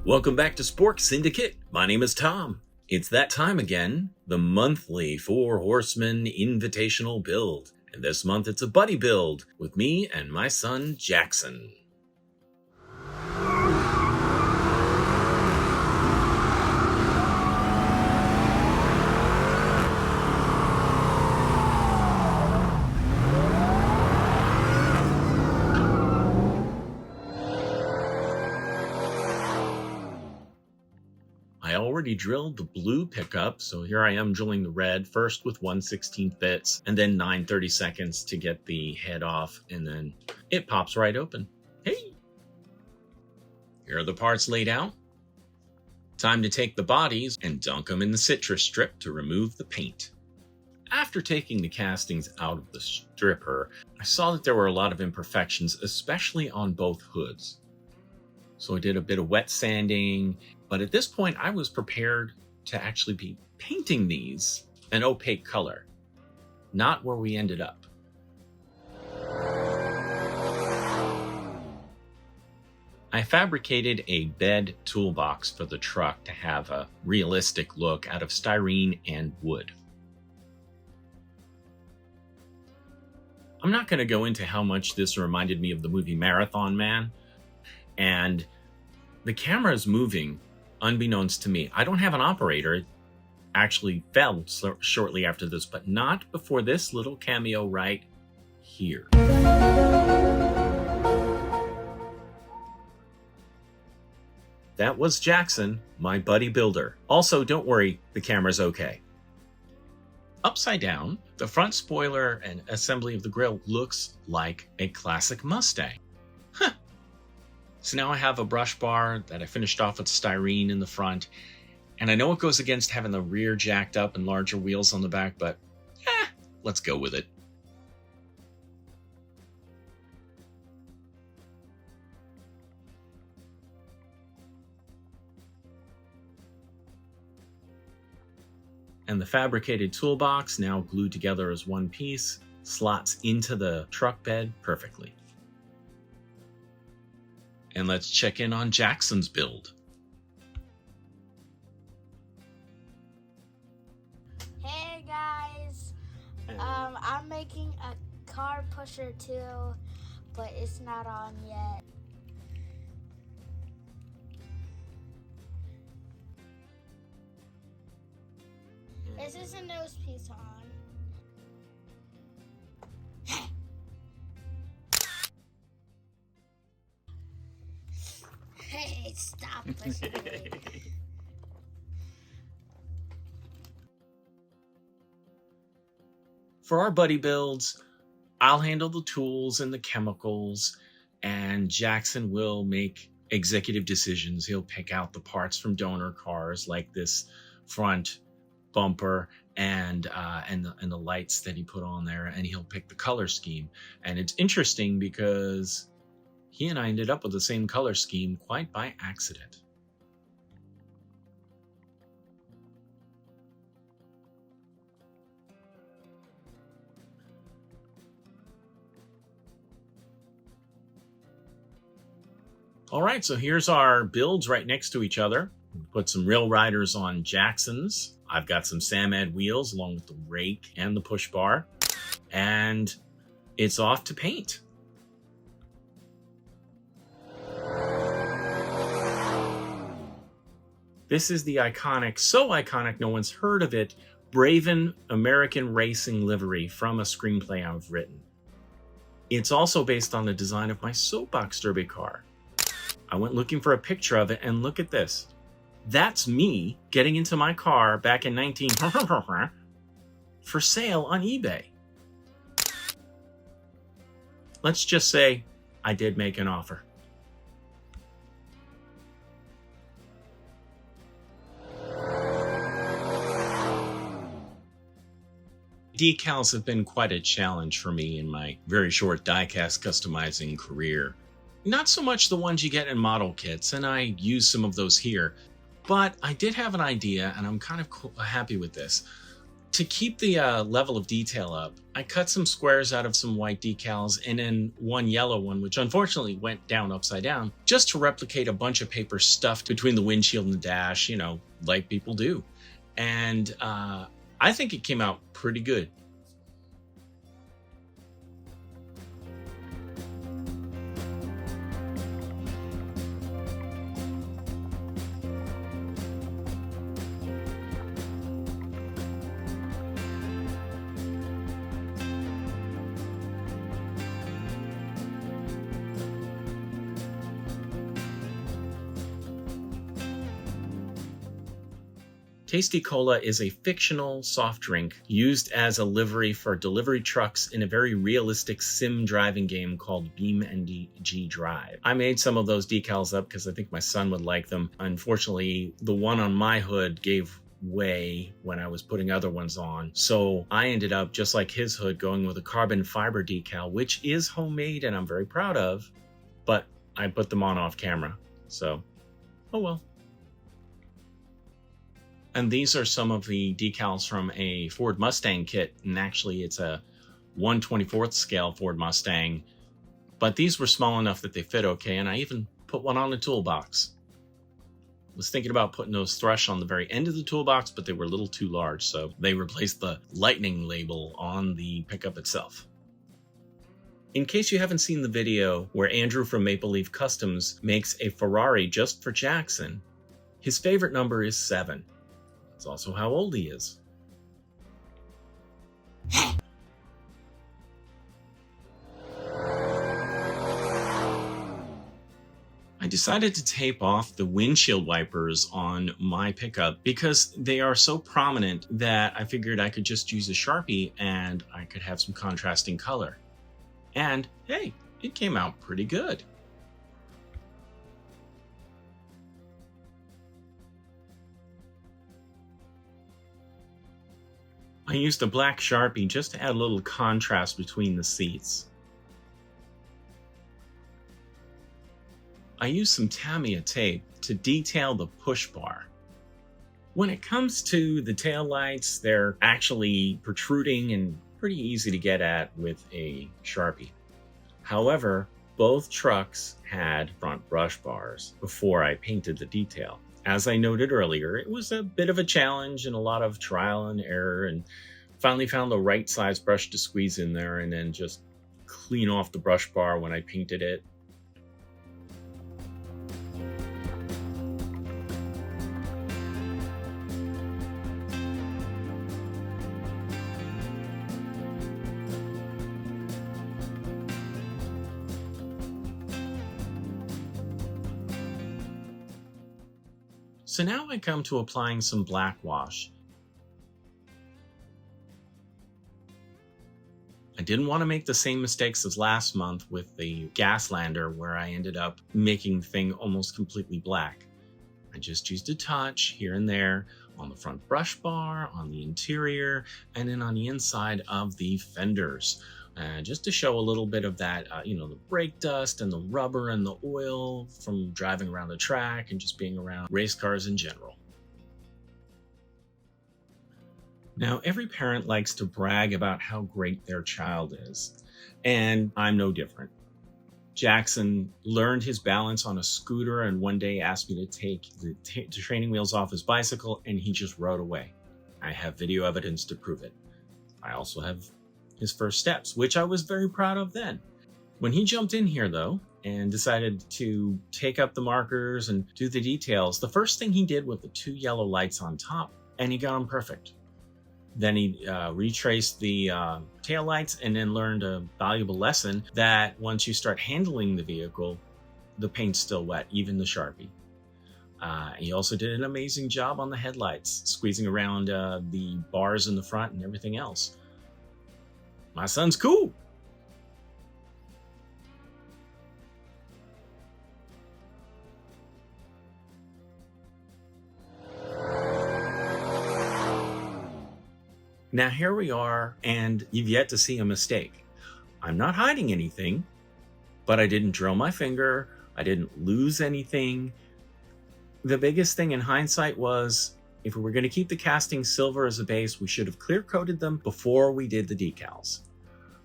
Welcome back to Spork Syndicate. My name is Tom. It's that time again, the monthly 4 Horsemen Invitational build. And this month it's a buddy build with me and my son Jackson. I already drilled the blue pickup, so here I am drilling the red, first with 1/16 bits, and then 9/32 to get the head off, and then it pops right open. Hey! Here are the parts laid out. Time to take the bodies and dunk them in the citrus strip to remove the paint. After taking the castings out of the stripper, I saw that there were a lot of imperfections, especially on both hoods. So I did a bit of wet sanding, but at this point I was prepared to actually be painting these an opaque color, not where we ended up. I fabricated a bed toolbox for the truck to have a realistic look out of styrene and wood. I'm not going to go into how much this reminded me of the movie Marathon Man, and the camera is moving unbeknownst to me. I don't have an operator. It actually fell shortly after this, but not before this little cameo right here. That was Jackson, my buddy builder. Also, don't worry, the camera's okay. Upside down, the front spoiler and assembly of the grille looks like a classic Mustang. Huh. So now I have a brush bar that I finished off with styrene in the front, and I know it goes against having the rear jacked up and larger wheels on the back, but let's go with it. And the fabricated toolbox, now glued together as one piece, slots into the truck bed perfectly. And let's check in on Jackson's build. Hey guys, I'm making a car pusher too, but it's not on yet. This is a nose piece on. Hey, stop pushing me. For our buddy builds, I'll handle the tools and the chemicals, and Jackson will make executive decisions. He'll pick out the parts from donor cars, like this front bumper and the lights that he put on there, and he'll pick the color scheme. And it's interesting because he and I ended up with the same color scheme quite by accident. All right, so here's our builds right next to each other. Put some Rail Riders on Jackson's. I've got some Samad wheels along with the rake and the push bar. And it's off to paint. This is the iconic, so iconic no one's heard of it, Braven American Racing livery from a screenplay I've written. It's also based on the design of my soapbox derby car. I went looking for a picture of it, and look at this. That's me getting into my car back in 19 for sale on eBay. Let's just say I did make an offer. Decals have been quite a challenge for me in my very short diecast customizing career. Not so much the ones you get in model kits, and I use some of those here, but I did have an idea, and I'm kind of happy with this. To keep the level of detail up, I cut some squares out of some white decals and then one yellow one, which unfortunately went down upside down, just to replicate a bunch of paper stuffed between the windshield and the dash, you know, like people do. And I think it came out pretty good. Tasty Cola is a fictional soft drink used as a livery for delivery trucks in a very realistic sim driving game called BeamNG Drive. I made some of those decals up because I think my son would like them. Unfortunately, the one on my hood gave way when I was putting other ones on, so I ended up, just like his hood, going with a carbon fiber decal, which is homemade and I'm very proud of, but I put them on off camera, so oh well. And these are some of the decals from a Ford Mustang kit. And actually it's a 1/24th scale Ford Mustang, but these were small enough that they fit okay. And I even put one on the toolbox. I was thinking about putting those thrush on the very end of the toolbox, but they were a little too large. So they replaced the Lightning label on the pickup itself. In case you haven't seen the video where Andrew from Maple Leaf Customs makes a Ferrari just for Jackson, his favorite number is 7. It's also how old he is. I decided to tape off the windshield wipers on my pickup because they are so prominent that I figured I could just use a Sharpie and I could have some contrasting color. And hey, it came out pretty good. I used a black Sharpie just to add a little contrast between the seats. I used some Tamiya tape to detail the push bar. When it comes to the taillights, they're actually protruding and pretty easy to get at with a Sharpie. However, both trucks had front brush bars before I painted the detail. As I noted earlier, it was a bit of a challenge and a lot of trial and error, and finally found the right size brush to squeeze in there and then just clean off the brush bar when I painted it. So now I come to applying some black wash. I didn't want to make the same mistakes as last month with the Gaslander, where I ended up making the thing almost completely black. I just used a touch here and there on the front brush bar, on the interior, and then on the inside of the fenders. Just to show a little bit of that, the brake dust and the rubber and the oil from driving around the track and just being around race cars in general. Now, every parent likes to brag about how great their child is, and I'm no different. Jackson learned his balance on a scooter and one day asked me to take the training wheels off his bicycle, and he just rode away. I have video evidence to prove it. I also have his first steps, which I was very proud of then. When he jumped in here, though, and decided to take up the markers and do the details, the first thing he did was the 2 yellow lights on top, and he got them perfect. Then he retraced the taillights and then learned a valuable lesson that once you start handling the vehicle, the paint's still wet, even the Sharpie. He also did an amazing job on the headlights, squeezing around the bars in the front and everything else. My son's cool. Now here we are, and you've yet to see a mistake. I'm not hiding anything, but I didn't drill my finger. I didn't lose anything. The biggest thing in hindsight was If we were going to keep the casting silver as a base, we should have clear coated them before we did the decals.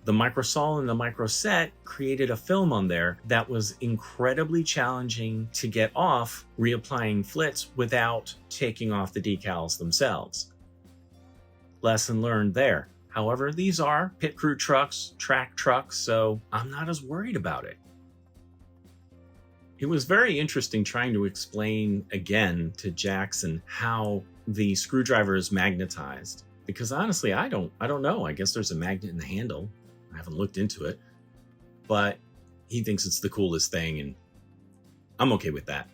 The microsol and the microset created a film on there that was incredibly challenging to get off reapplying flits without taking off the decals themselves. Lesson learned there. However, these are pit crew trucks, track trucks, so I'm not as worried about it. It was very interesting trying to explain again to Jackson how the screwdriver is magnetized, because honestly, I don't know. I guess there's a magnet in the handle. I haven't looked into it, but he thinks it's the coolest thing, and I'm okay with that.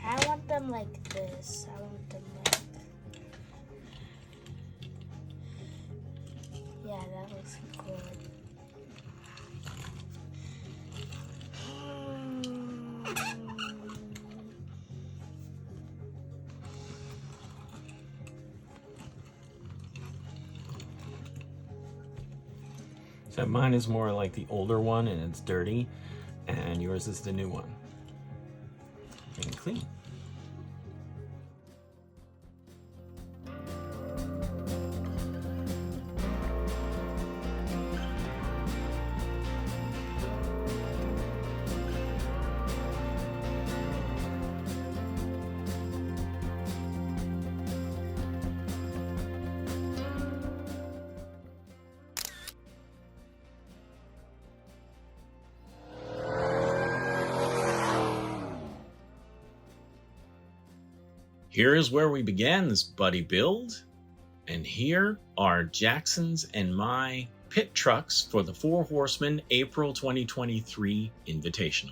I want them like this. I want them like... Yeah, that looks good. So mine is more like the older one and it's dirty, and yours is the new one. And clean. Here is where we began this buddy build, and here are Jackson's and my pit trucks for the 4 Horsemen April 2023 Invitational.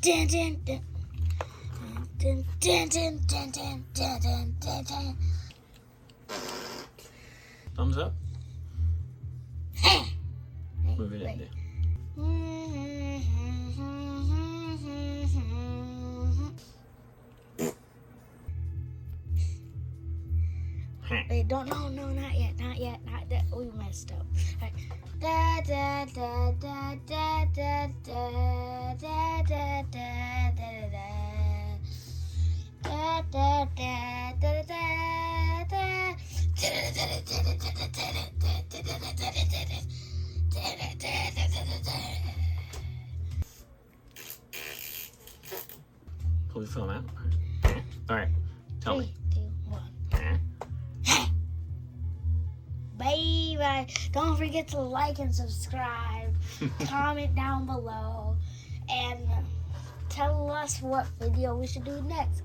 Dun, dun, dun. Dun, dun, dun, dun, dun, dun, dun, dun, dun. Thumbs up. Move it in there. Wait, don't, no, not yet, not that. We messed up. All right. Da da da da da da da da da da da da da da da da da da da da pull the film out. All right. Tell me. 3, 2, 1. Bye. Don't forget to like and subscribe. Comment down below. And tell us what video we should do next.